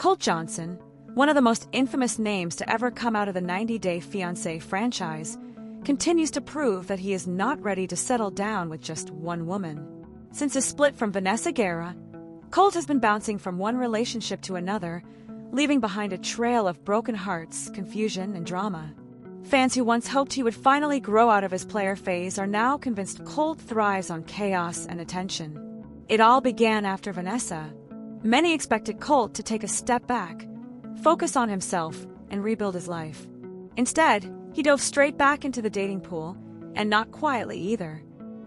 Colt Johnson, one of the most infamous names to ever come out of the 90-Day Fiance franchise, continues to prove that he is not ready to settle down with just one woman. Since his split from Vanessa, Colt has been bouncing from one relationship to another, leaving behind a trail of broken hearts, confusion, and drama. Fans who once hoped he would finally grow out of his player phase are now convinced Colt thrives on chaos and attention. It all began after Vanessa. Many expected Colt to take a step back, focus on himself, and rebuild his life. Instead, he dove straight back into the dating pool, and not quietly either.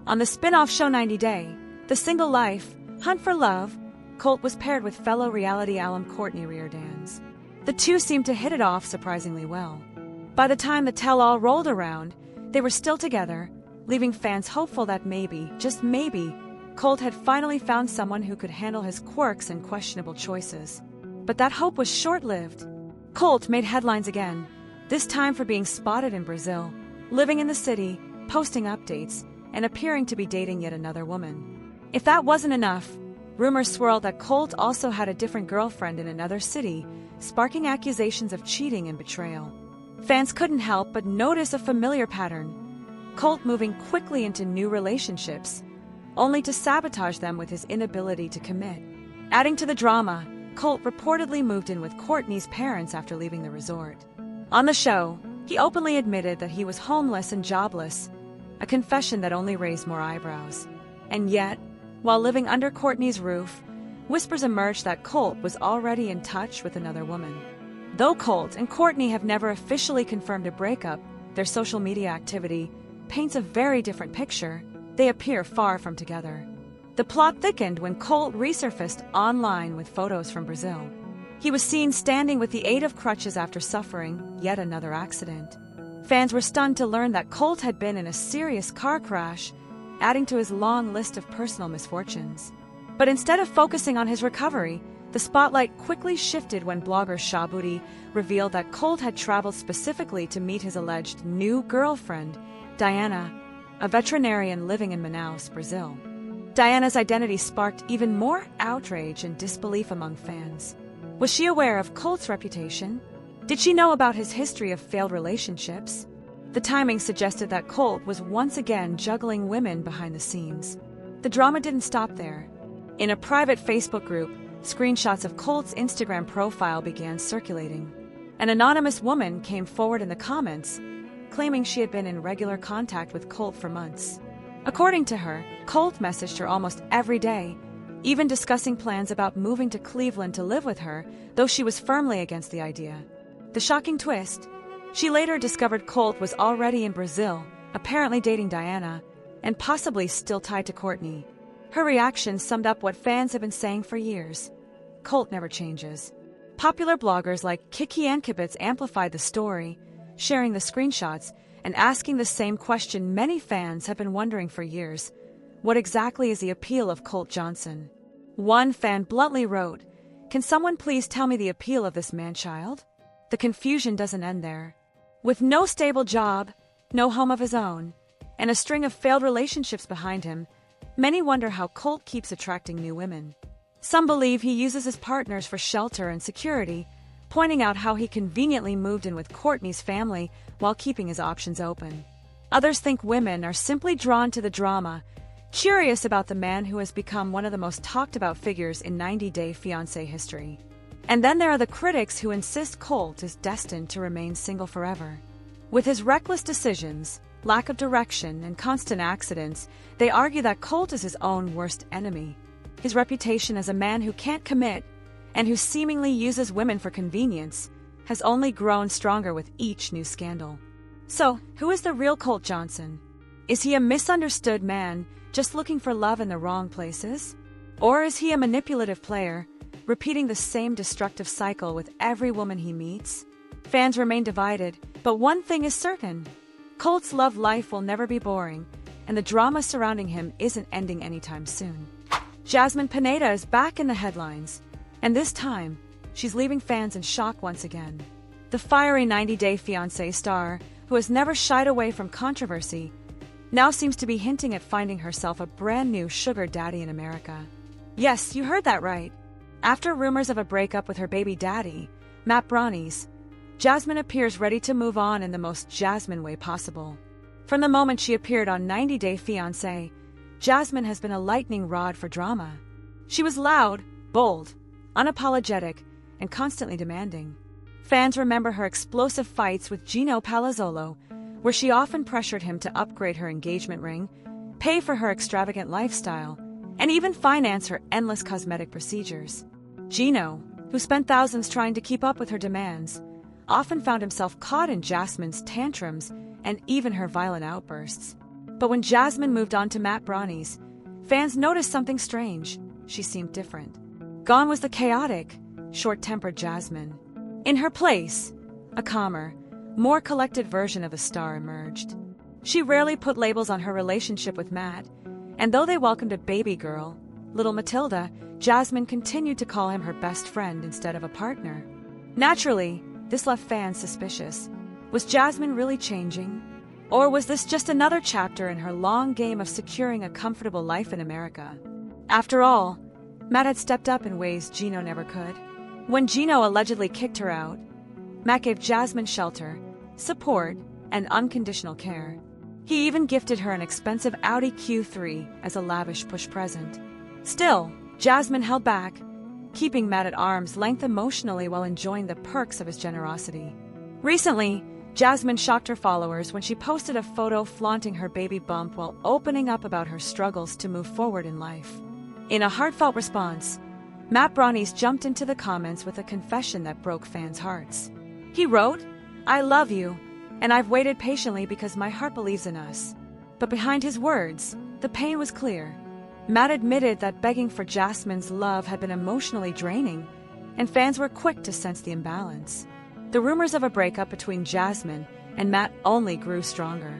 On the spin-off show 90 Day, The Single Life, Hunt for Love, Colt was paired with fellow reality alum Courtney Reardons. The two seemed to hit it off surprisingly well. By the time the tell-all rolled around, they were still together, leaving fans hopeful that maybe, just maybe, Colt had finally found someone who could handle his quirks and questionable choices. But that hope was short-lived. Colt made headlines again, this time for being spotted in Brazil, living in the city, posting updates, and appearing to be dating yet another woman. If that wasn't enough, rumors swirled that Colt also had a different girlfriend in another city, sparking accusations of cheating and betrayal. Fans couldn't help but notice a familiar pattern: Colt moving quickly into new relationships, only to sabotage them with his inability to commit. Adding to the drama, Colt reportedly moved in with Courtney's parents after leaving the resort. On the show, he openly admitted that he was homeless and jobless, a confession that only raised more eyebrows. And yet, while living under Courtney's roof, whispers emerged that Colt was already in touch with another woman. Though Colt and Courtney have never officially confirmed a breakup, their social media activity paints a very different picture. They appear far from together. The plot thickened when Colt resurfaced online with photos from Brazil. He was seen standing with the aid of crutches after suffering yet another accident. Fans were stunned to learn that Colt had been in a serious car crash, adding to his long list of personal misfortunes. But instead of focusing on his recovery, the spotlight quickly shifted when blogger Shabuti revealed that Colt had traveled specifically to meet his alleged new girlfriend, Diana, a veterinarian living in Manaus, Brazil. Diana's identity sparked even more outrage and disbelief among fans. Was she aware of Colt's reputation? Did she know about his history of failed relationships? The timing suggested that Colt was once again juggling women behind the scenes. The drama didn't stop there. In a private Facebook group, screenshots of Colt's Instagram profile began circulating. An anonymous woman came forward in the comments, claiming she had been in regular contact with Colt for months. According to her, Colt messaged her almost every day, even discussing plans about moving to Cleveland to live with her, though she was firmly against the idea. The shocking twist: she later discovered Colt was already in Brazil, apparently dating Diana, and possibly still tied to Courtney. Her reaction summed up what fans have been saying for years: Colt never changes. Popular bloggers like Kiki and Kibitz amplified the story, sharing the screenshots and asking the same question many fans have been wondering for years: what exactly is the appeal of Colt Johnson? One fan bluntly wrote, "Can someone please tell me the appeal of this man-child?" The confusion doesn't end there. With no stable job, no home of his own, and a string of failed relationships behind him, many wonder how Colt keeps attracting new women. Some believe he uses his partners for shelter and security, pointing out how he conveniently moved in with Courtney's family while keeping his options open. Others think women are simply drawn to the drama, curious about the man who has become one of the most talked-about figures in 90-Day Fiancé history. And then there are the critics who insist Colt is destined to remain single forever. With his reckless decisions, lack of direction, and constant accidents, they argue that Colt is his own worst enemy. His reputation as a man who can't commit and who seemingly uses women for convenience has only grown stronger with each new scandal. So, who is the real Colt Johnson? Is he a misunderstood man just looking for love in the wrong places? Or is he a manipulative player, repeating the same destructive cycle with every woman he meets? Fans remain divided, but one thing is certain: Colt's love life will never be boring, and the drama surrounding him isn't ending anytime soon. Jasmine Pineda is back in the headlines, and this time, she's leaving fans in shock once again. The fiery 90-Day Fiancé star, who has never shied away from controversy, now seems to be hinting at finding herself a brand new sugar daddy in America. Yes, you heard that right. After rumors of a breakup with her baby daddy, Matt Brownies, Jasmine appears ready to move on in the most Jasmine way possible. From the moment she appeared on 90 Day Fiancé, Jasmine has been a lightning rod for drama. She was loud, bold, unapologetic, and constantly demanding. Fans remember her explosive fights with Gino Palazzolo, where she often pressured him to upgrade her engagement ring, pay for her extravagant lifestyle, and even finance her endless cosmetic procedures. Gino, who spent thousands trying to keep up with her demands, often found himself caught in Jasmine's tantrums and even her violent outbursts. But when Jasmine moved on to Matt Brownies, fans noticed something strange. She seemed different. Gone was the chaotic, short-tempered Jasmine. In her place, a calmer, more collected version of a star emerged. She rarely put labels on her relationship with Matt, and though they welcomed a baby girl, little Matilda, Jasmine continued to call him her best friend instead of a partner. Naturally, this left fans suspicious. Was Jasmine really changing? Or was this just another chapter in her long game of securing a comfortable life in America? After all, Matt had stepped up in ways Gino never could. When Gino allegedly kicked her out, Matt gave Jasmine shelter, support, and unconditional care. He even gifted her an expensive Audi Q3 as a lavish push present. Still, Jasmine held back, keeping Matt at arm's length emotionally while enjoying the perks of his generosity. Recently, Jasmine shocked her followers when she posted a photo flaunting her baby bump while opening up about her struggles to move forward in life. In a heartfelt response, Matt Brownies jumped into the comments with a confession that broke fans' hearts. He wrote, "I love you, and I've waited patiently because my heart believes in us." But behind his words, the pain was clear. Matt admitted that begging for Jasmine's love had been emotionally draining, and fans were quick to sense the imbalance. The rumors of a breakup between Jasmine and Matt only grew stronger.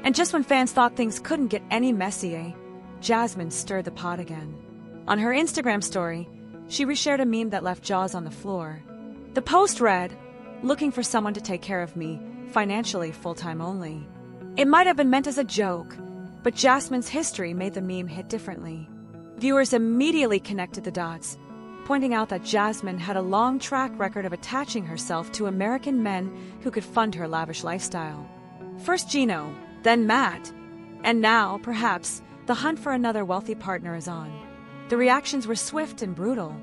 And just when fans thought things couldn't get any messier, Jasmine stirred the pot again. On her Instagram story, she reshared a meme that left jaws on the floor. The post read, "Looking for someone to take care of me, financially full-time only." It might have been meant as a joke, but Jasmine's history made the meme hit differently. Viewers immediately connected the dots, pointing out that Jasmine had a long track record of attaching herself to American men who could fund her lavish lifestyle. First Gino, then Matt, and now, perhaps, the hunt for another wealthy partner is on. The reactions were swift and brutal.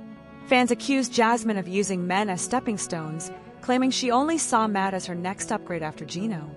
Fans accused Jasmine of using men as stepping stones, claiming she only saw Matt as her next upgrade after Gino.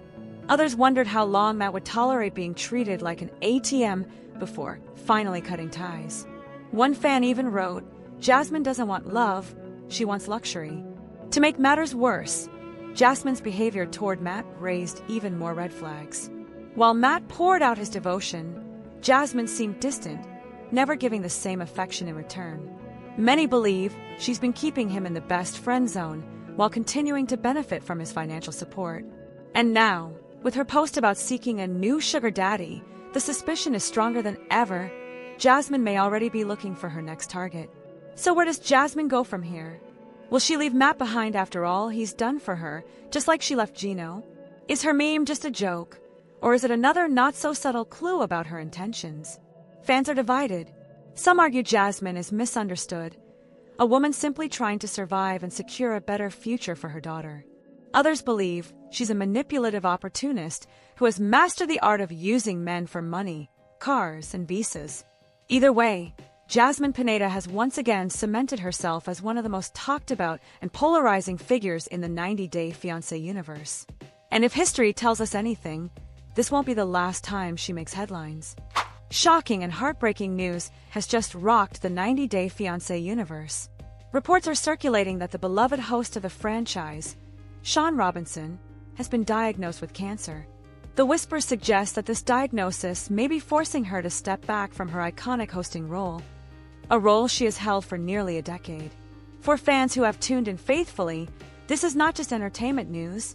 Others wondered how long Matt would tolerate being treated like an ATM before finally cutting ties. One fan even wrote, "Jasmine doesn't want love, she wants luxury." To make matters worse, Jasmine's behavior toward Matt raised even more red flags. While Matt poured out his devotion, Jasmine seemed distant, never giving the same affection in return. Many believe she's been keeping him in the best friend zone while continuing to benefit from his financial support. And now, with her post about seeking a new sugar daddy, the suspicion is stronger than ever. Jasmine may already be looking for her next target. So where does Jasmine go from here? Will she leave Matt behind after all he's done for her, just like she left Gino? Is her meme just a joke, or is it another not-so-subtle clue about her intentions? Fans are divided. Some argue Jasmine is misunderstood, a woman simply trying to survive and secure a better future for her daughter. Others believe she's a manipulative opportunist who has mastered the art of using men for money, cars, and visas. Either way, Jasmine Pineda has once again cemented herself as one of the most talked about and polarizing figures in the 90 Day Fiancé universe. And if history tells us anything, this won't be the last time she makes headlines. Shocking and heartbreaking news has just rocked the 90 Day Fiancé universe. Reports are circulating that the beloved host of the franchise, Shaun Robinson, has been diagnosed with cancer. The whispers suggest that this diagnosis may be forcing her to step back from her iconic hosting role, a role she has held for nearly a decade. For fans who have tuned in faithfully, this is not just entertainment news.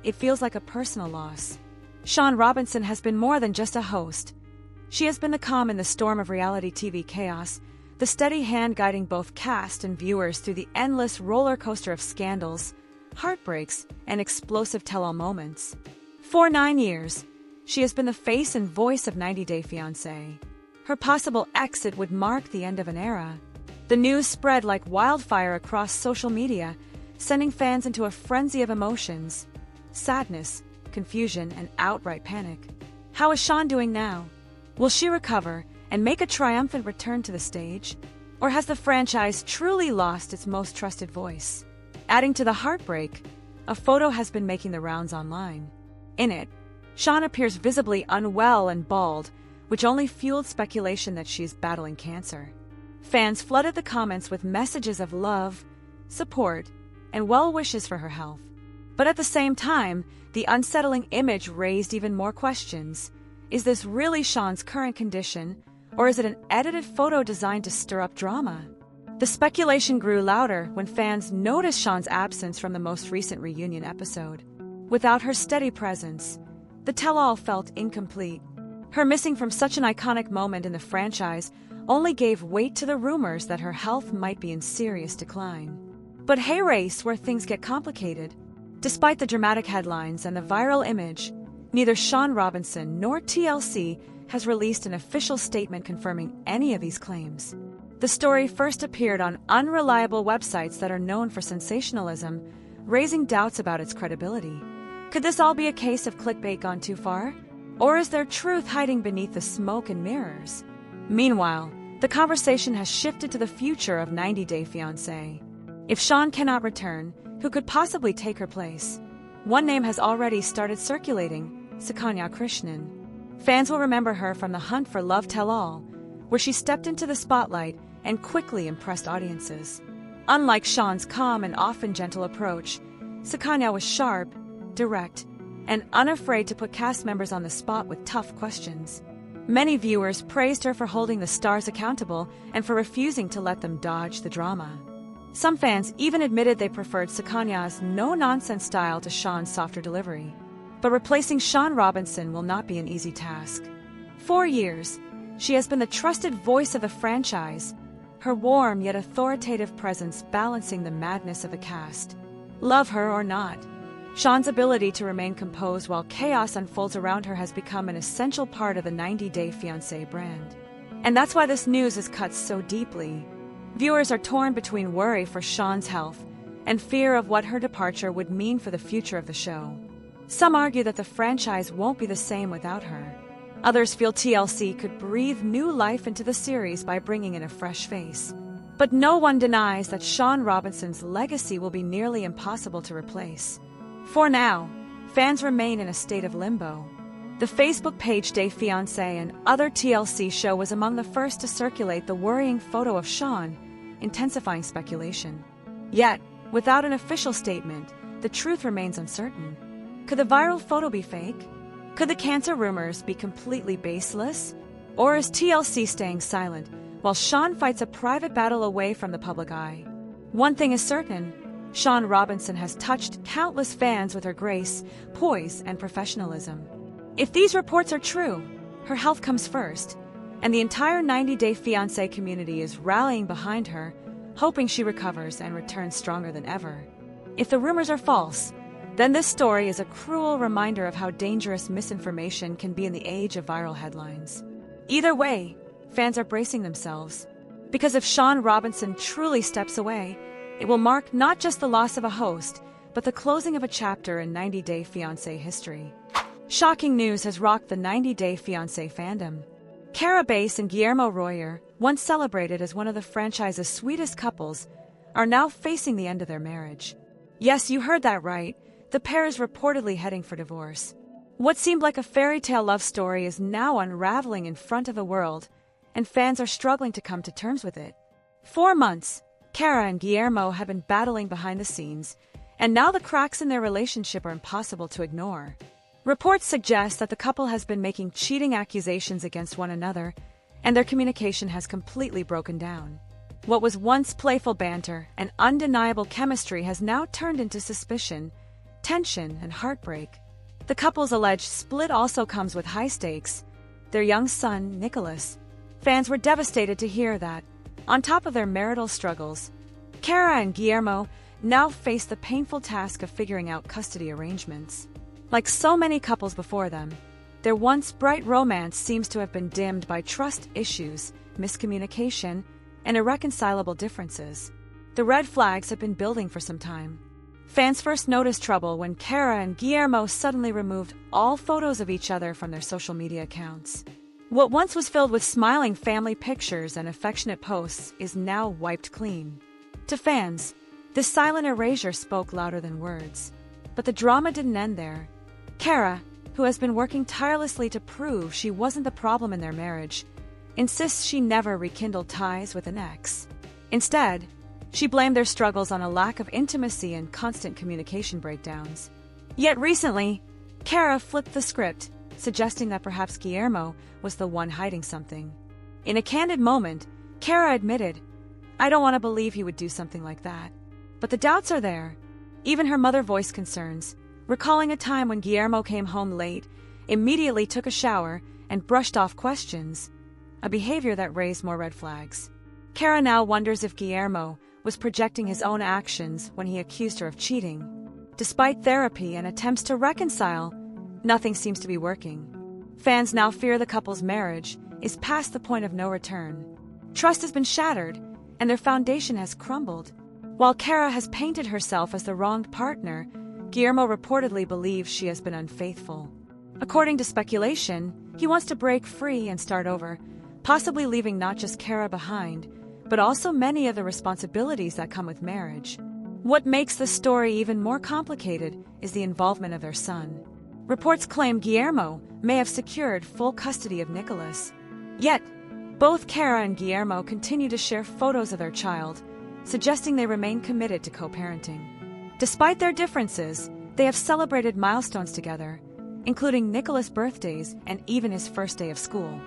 It feels like a personal loss. Shaun Robinson has been more than just a host. She has been the calm in the storm of reality TV chaos, the steady hand guiding both cast and viewers through the endless roller coaster of scandals, heartbreaks, and explosive tell-all moments. For 9 years, she has been the face and voice of 90 Day Fiancé. Her possible exit would mark the end of an era. The news spread like wildfire across social media, sending fans into a frenzy of emotions: sadness, confusion, and outright panic. How is Shaun doing now? Will she recover and make a triumphant return to the stage? Or has the franchise truly lost its most trusted voice? Adding to the heartbreak, a photo has been making the rounds online. In it, Shaun appears visibly unwell and bald, which only fueled speculation that she's battling cancer. Fans flooded the comments with messages of love, support, and well wishes for her health. But at the same time, the unsettling image raised even more questions. Is this really Shaun's current condition, or is it an edited photo designed to stir up drama? The speculation grew louder when fans noticed Shaun's absence from the most recent reunion episode. Without her steady presence, the tell-all felt incomplete. Her missing from such an iconic moment in the franchise only gave weight to the rumors that her health might be in serious decline. But hey, race, where things get complicated. Despite the dramatic headlines and the viral image, neither Shaun Robinson nor TLC has released an official statement confirming any of these claims. The story first appeared on unreliable websites that are known for sensationalism, raising doubts about its credibility. Could this all be a case of clickbait gone too far? Or is there truth hiding beneath the smoke and mirrors? Meanwhile, the conversation has shifted to the future of 90 Day Fiance. If Shaun cannot return, who could possibly take her place? One name has already started circulating: Sukanya Krishnan. Fans will remember her from the Hunt for Love Tell-All, where she stepped into the spotlight and quickly impressed audiences. Unlike Shaun's calm and often gentle approach, Sukanya was sharp, direct, and unafraid to put cast members on the spot with tough questions. Many viewers praised her for holding the stars accountable and for refusing to let them dodge the drama. Some fans even admitted they preferred Sukanya's no-nonsense style to Shaun's softer delivery. But replacing Shaun Robinson will not be an easy task. For years, she has been the trusted voice of the franchise, her warm yet authoritative presence balancing the madness of the cast. Love her or not, Shaun's ability to remain composed while chaos unfolds around her has become an essential part of the 90 Day Fiancé brand. And that's why this news is cut so deeply. Viewers are torn between worry for Shaun's health and fear of what her departure would mean for the future of the show. Some argue that the franchise won't be the same without her. Others feel TLC could breathe new life into the series by bringing in a fresh face. But no one denies that Shaun Robinson's legacy will be nearly impossible to replace. For now, fans remain in a state of limbo. The Facebook page Day Fiancé and other TLC show was among the first to circulate the worrying photo of Shaun, intensifying speculation. Yet, without an official statement, the truth remains uncertain. Could the viral photo be fake? Could the cancer rumors be completely baseless? Or is TLC staying silent while Shaun fights a private battle away from the public eye? One thing is certain: Shaun Robinson has touched countless fans with her grace, poise, and professionalism. If these reports are true, her health comes first, and the entire 90 Day Fiancé community is rallying behind her, hoping she recovers and returns stronger than ever. If the rumors are false, then this story is a cruel reminder of how dangerous misinformation can be in the age of viral headlines. Either way, fans are bracing themselves, because if Shaun Robinson truly steps away, it will mark not just the loss of a host, but the closing of a chapter in 90 Day Fiancé history. Shocking news has rocked the 90 Day Fiancé fandom. Cara and Guillermo, once celebrated as one of the franchise's sweetest couples, are now facing the end of their marriage. Yes, you heard that right. The pair is reportedly heading for divorce. What seemed like a fairy tale love story is now unraveling in front of the world, and fans are struggling to come to terms with it. 4 months, Cara and Guillermo have been battling behind the scenes, and now the cracks in their relationship are impossible to ignore. Reports suggest that the couple has been making cheating accusations against one another, and their communication has completely broken down. What was once playful banter and undeniable chemistry has now turned into suspicion, tension, and heartbreak. The couple's alleged split also comes with high stakes: their young son, Nicholas. Fans were devastated to hear that, on top of their marital struggles, Cara and Guillermo now face the painful task of figuring out custody arrangements. Like so many couples before them, their once bright romance seems to have been dimmed by trust issues, miscommunication, and irreconcilable differences. The red flags have been building for some time. Fans first noticed trouble when Cara and Guillermo suddenly removed all photos of each other from their social media accounts. What once was filled with smiling family pictures and affectionate posts is now wiped clean. To fans, this silent erasure spoke louder than words. But the drama didn't end there. Cara, who has been working tirelessly to prove she wasn't the problem in their marriage, insists she never rekindled ties with an ex. Instead, she blamed their struggles on a lack of intimacy and constant communication breakdowns. Yet recently, Cara flipped the script, suggesting that perhaps Guillermo was the one hiding something. In a candid moment, Cara admitted, "I don't want to believe he would do something like that." But the doubts are there. Even her mother voiced concerns, recalling a time when Guillermo came home late, immediately took a shower, and brushed off questions, a behavior that raised more red flags. Cara now wonders if Guillermo was projecting his own actions when he accused her of cheating. Despite therapy and attempts to reconcile, nothing seems to be working. Fans now fear the couple's marriage is past the point of no return. Trust has been shattered, and their foundation has crumbled. While Cara has painted herself as the wronged partner, Guillermo reportedly believes she has been unfaithful. According to speculation, he wants to break free and start over, possibly leaving not just Cara behind, but also many of the responsibilities that come with marriage. What makes the story even more complicated is the involvement of their son. Reports claim Guillermo may have secured full custody of Nicholas. Yet, both Cara and Guillermo continue to share photos of their child, suggesting they remain committed to co-parenting. Despite their differences, they have celebrated milestones together, including Nicholas' birthdays and even his first day of school.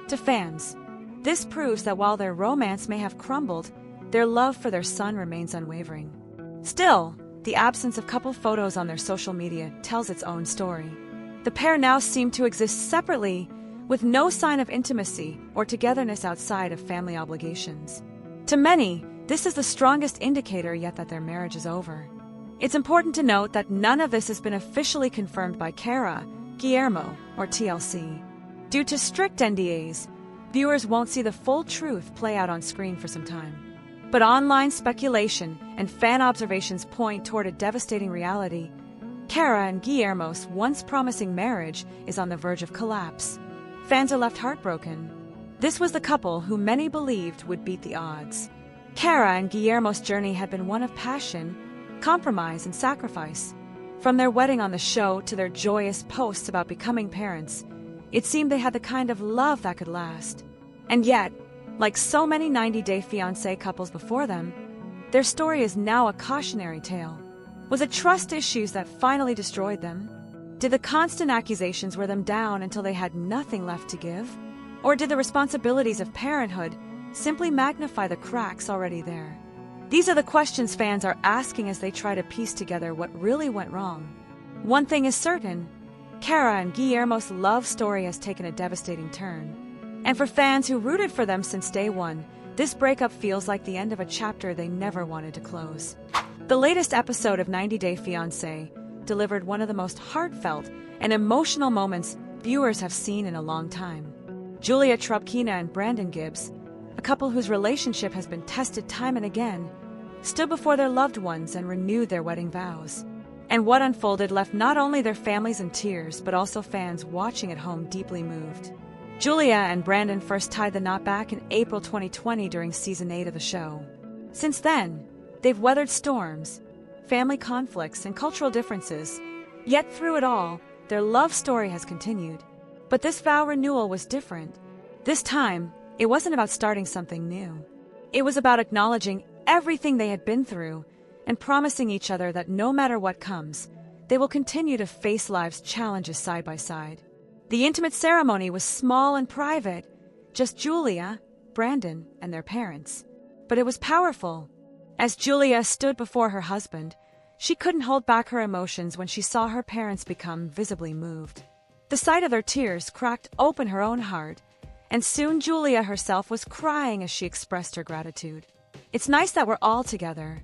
To fans, this proves that while their romance may have crumbled, their love for their son remains unwavering. Still, the absence of couple photos on their social media tells its own story. The pair now seem to exist separately, with no sign of intimacy or togetherness outside of family obligations. To many, this is the strongest indicator yet that their marriage is over. It's important to note that none of this has been officially confirmed by Cara, Guillermo, or TLC. Due to strict NDAs, viewers won't see the full truth play out on screen for some time. But online speculation and fan observations point toward a devastating reality. Cara and Guillermo's once promising marriage is on the verge of collapse. Fans are left heartbroken. This was the couple who many believed would beat the odds. Cara and Guillermo's journey had been one of passion, compromise, and sacrifice. From their wedding on the show to their joyous posts about becoming parents, it seemed they had the kind of love that could last. And yet, like so many 90-day fiancé couples before them, their story is now a cautionary tale. Was it trust issues that finally destroyed them? Did the constant accusations wear them down until they had nothing left to give? Or did the responsibilities of parenthood simply magnify the cracks already there? These are the questions fans are asking as they try to piece together what really went wrong. One thing is certain, Cara and Guillermo's love story has taken a devastating turn. And for fans who rooted for them since day one, this breakup feels like the end of a chapter they never wanted to close. The latest episode of 90 Day Fiancé delivered one of the most heartfelt and emotional moments viewers have seen in a long time. Julia Trubkina and Brandon Gibbs, a couple whose relationship has been tested time and again, stood before their loved ones and renewed their wedding vows. And what unfolded left not only their families in tears, but also fans watching at home deeply moved. Julia and Brandon first tied the knot back in April 2020 during Season 8 of the show. Since then, they've weathered storms, family conflicts, and cultural differences. Yet through it all, their love story has continued. But this vow renewal was different. This time, it wasn't about starting something new. It was about acknowledging everything they had been through and promising each other that no matter what comes, they will continue to face life's challenges side by side. The intimate ceremony was small and private, just Julia, Brandon, and their parents. But it was powerful. As Julia stood before her husband, she couldn't hold back her emotions when she saw her parents become visibly moved. The sight of their tears cracked open her own heart, and soon Julia herself was crying as she expressed her gratitude. It's nice that we're all together.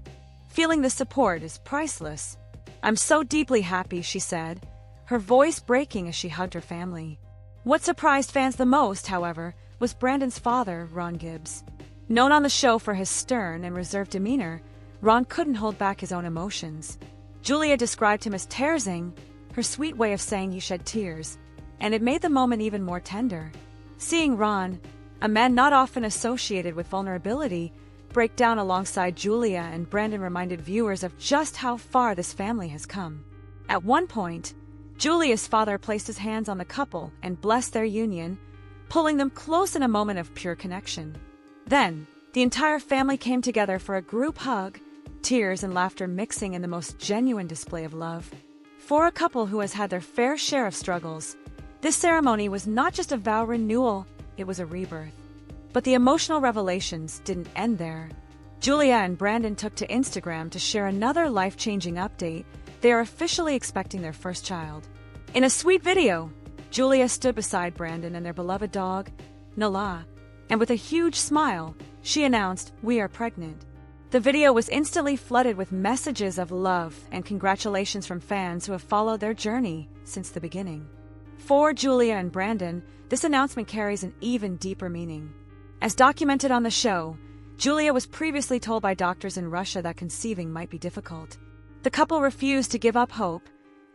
Feeling the support is priceless. I'm so deeply happy, she said, her voice breaking as she hugged her family. What surprised fans the most, however, was Brandon's father, Ron Gibbs. Known on the show for his stern and reserved demeanor, Ron couldn't hold back his own emotions. Julia described him as tearsing, her sweet way of saying he shed tears, and it made the moment even more tender. Seeing Ron, a man not often associated with vulnerability, break down alongside Julia and Brandon reminded viewers of just how far this family has come. At one point, Julia's father placed his hands on the couple and blessed their union, pulling them close in a moment of pure connection. Then, the entire family came together for a group hug, tears and laughter mixing in the most genuine display of love. For a couple who has had their fair share of struggles, this ceremony was not just a vow renewal, it was a rebirth. But the emotional revelations didn't end there. Julia and Brandon took to Instagram to share another life-changing update. They are officially expecting their first child. In a sweet video, Julia stood beside Brandon and their beloved dog, Nala, and with a huge smile, she announced, "We are pregnant." The video was instantly flooded with messages of love and congratulations from fans who have followed their journey since the beginning. For Julia and Brandon, this announcement carries an even deeper meaning. As documented on the show, Julia was previously told by doctors in Russia that conceiving might be difficult. The couple refused to give up hope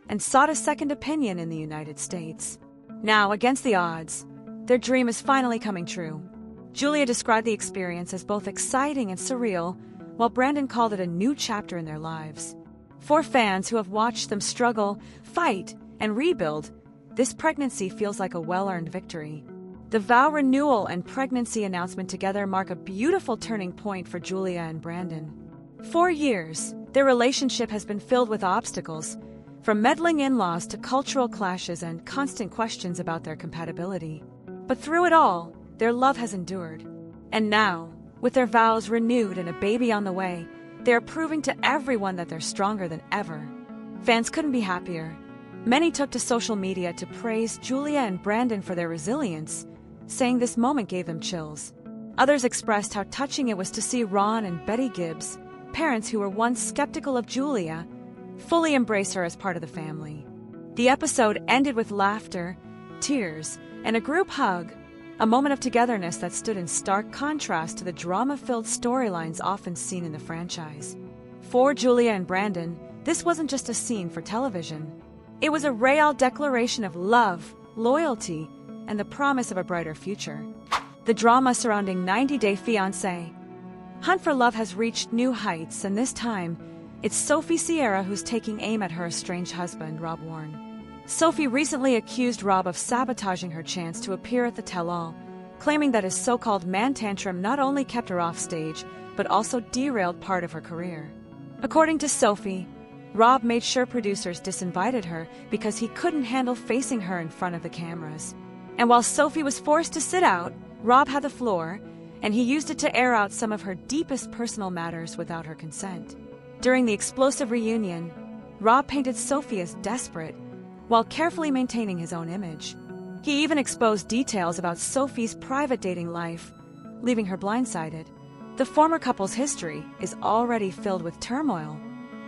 and sought a second opinion in the United States. Now, against the odds, their dream is finally coming true. Julia described the experience as both exciting and surreal, while Brandon called it a new chapter in their lives. For fans who have watched them struggle, fight, and rebuild, this pregnancy feels like a well-earned victory. The vow renewal and pregnancy announcement together mark a beautiful turning point for Julia and Brandon. For years, their relationship has been filled with obstacles, from meddling in-laws to cultural clashes and constant questions about their compatibility. But through it all, their love has endured. And now, with their vows renewed and a baby on the way, they are proving to everyone that they're stronger than ever. Fans couldn't be happier. Many took to social media to praise Julia and Brandon for their resilience, saying this moment gave them chills. Others expressed how touching it was to see Ron and Betty Gibbs, parents who were once skeptical of Julia, fully embrace her as part of the family. The episode ended with laughter, tears, and a group hug, a moment of togetherness that stood in stark contrast to the drama-filled storylines often seen in the franchise. For Julia and Brandon, this wasn't just a scene for television. It was a real declaration of love, loyalty, and the promise of a brighter future. The drama surrounding 90 Day Fiance. Hunt for Love has reached new heights, and this time, it's Sophie Sierra who's taking aim at her estranged husband, Rob Warren. Sophie recently accused Rob of sabotaging her chance to appear at the tell-all, claiming that his so-called man tantrum not only kept her off stage, but also derailed part of her career. According to Sophie, Rob made sure producers disinvited her because he couldn't handle facing her in front of the cameras. And while Sophie was forced to sit out, Rob had the floor, and he used it to air out some of her deepest personal matters without her consent. During the explosive reunion, Rob painted Sophie as desperate, while carefully maintaining his own image. He even exposed details about Sophie's private dating life, leaving her blindsided. The former couple's history is already filled with turmoil.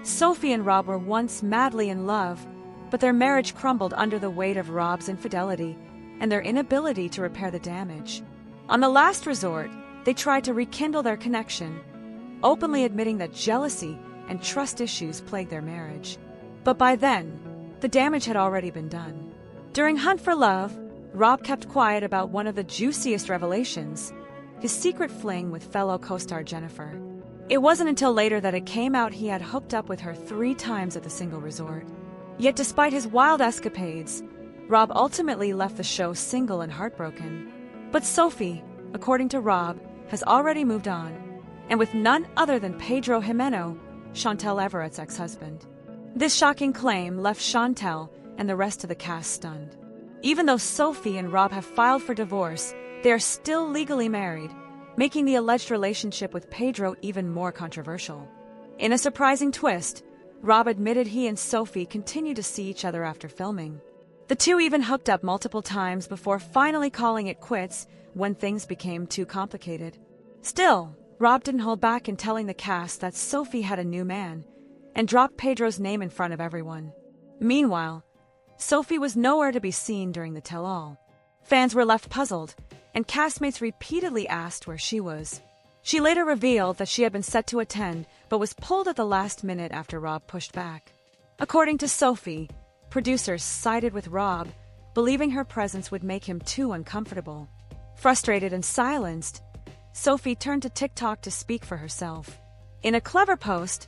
Sophie and Rob were once madly in love, but their marriage crumbled under the weight of Rob's infidelity and their inability to repair the damage. On the last resort, they tried to rekindle their connection, openly admitting that jealousy and trust issues plagued their marriage. But by then, the damage had already been done. During Hunt for Love, Rob kept quiet about one of the juiciest revelations, his secret fling with fellow co-star Jennifer. It wasn't until later that it came out he had hooked up with her 3 times at the single resort. Yet despite his wild escapades, Rob ultimately left the show single and heartbroken. But Sophie, according to Rob, has already moved on, and with none other than Pedro Jimeno, Chantel Everett's ex-husband. This shocking claim left Chantel and the rest of the cast stunned. Even though Sophie and Rob have filed for divorce, they are still legally married, making the alleged relationship with Pedro even more controversial. In a surprising twist, Rob admitted he and Sophie continue to see each other after filming. The two even hooked up multiple times before finally calling it quits when things became too complicated. Still, Rob didn't hold back in telling the cast that Sophie had a new man, and dropped Pedro's name in front of everyone. Meanwhile, Sophie was nowhere to be seen during the tell-all. Fans were left puzzled, and castmates repeatedly asked where she was. She later revealed that she had been set to attend but was pulled at the last minute after Rob pushed back. According to Sophie, producers sided with Rob, believing her presence would make him too uncomfortable. Frustrated and silenced, Sophie turned to TikTok to speak for herself. In a clever post,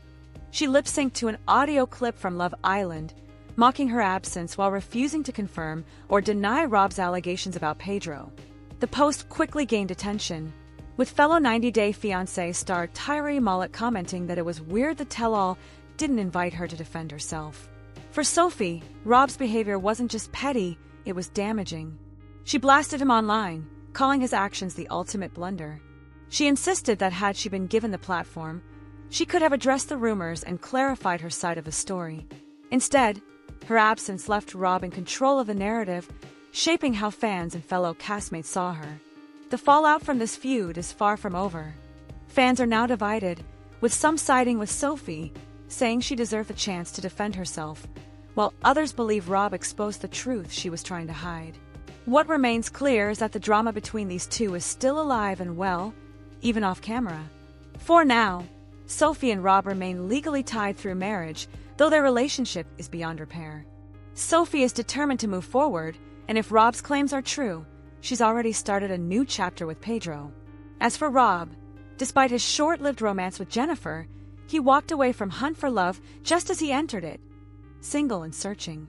she lip-synced to an audio clip from Love Island, mocking her absence while refusing to confirm or deny Rob's allegations about Pedro. The post quickly gained attention, with fellow 90 Day Fiance star Tyree Mullet commenting that it was weird the tell-all didn't invite her to defend herself. For Sophie, Rob's behavior wasn't just petty, it was damaging. She blasted him online, calling his actions the ultimate blunder. She insisted that had she been given the platform, she could have addressed the rumors and clarified her side of the story. Instead, her absence left Rob in control of the narrative, shaping how fans and fellow castmates saw her. The fallout from this feud is far from over. Fans are now divided, with some siding with Sophie, saying she deserved the chance to defend herself, while others believe Rob exposed the truth she was trying to hide. What remains clear is that the drama between these two is still alive and well, even off camera. For now, Sophie and Rob remain legally tied through marriage, though their relationship is beyond repair. Sophie is determined to move forward, and if Rob's claims are true, she's already started a new chapter with Pedro. As for Rob, despite his short-lived romance with Jennifer, he walked away from Hunt for Love just as he entered it, single and searching.